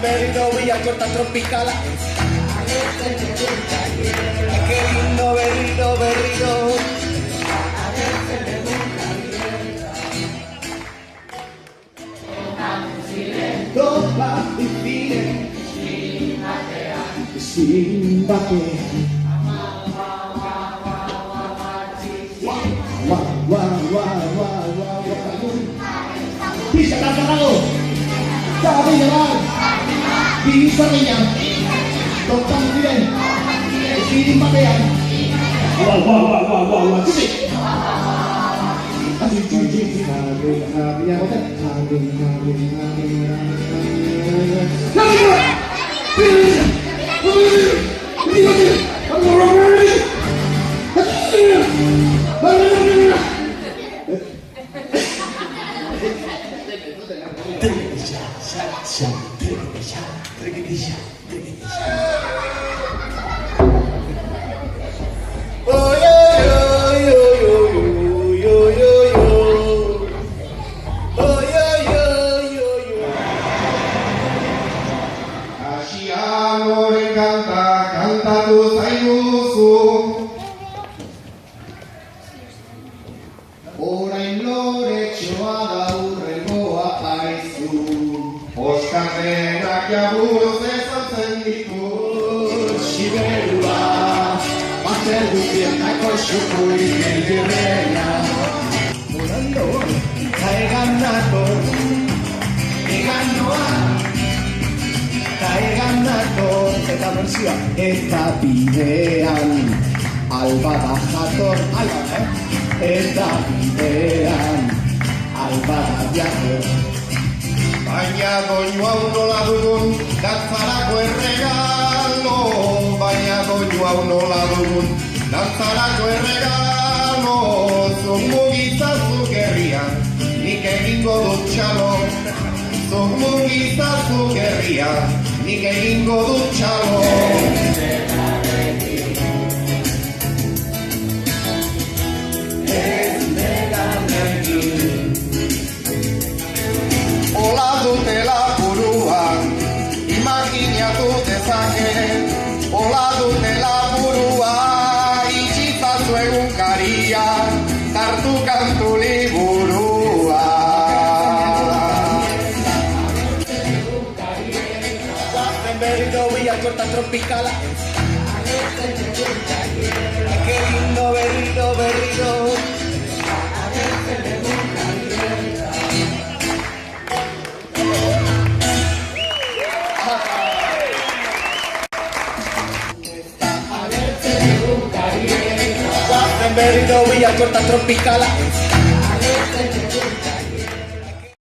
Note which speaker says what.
Speaker 1: Berriro Villa corta tropical. Qué lindo berriro, berriro. Topa infine sin batean. Bisa tak tahu, tapi jangan bisa kenyang. Tentang kalian, sini batean. Wah, cici. Orain loretxoa daurrengoa aizu, oskarrenak jaburuz ezautzen ditu. Siberua, bazer dukietako xukurik eldirrena. Volando, caegan nator, caegan nator, eta bersioa, eta bidean, albada jator, eta bidean, albada jator. Baina doinu hau nola dugun, dantzarako erregalo. Baina doinu hau nola dugun, dantzarako erregalo. Zuk mugizazu gerrian, nik egingo dut txalo. Zuk mugizazu gerrian, nik egingo dut txalo. Ola dutela buruan, imaginatu dezaken. Ola dutela burua, itxizazu egunkaria, tartu kantu liburua. Berriro Villa corta tropical. Qué lindo berriro, berriro. Berriro Villa corta tropical.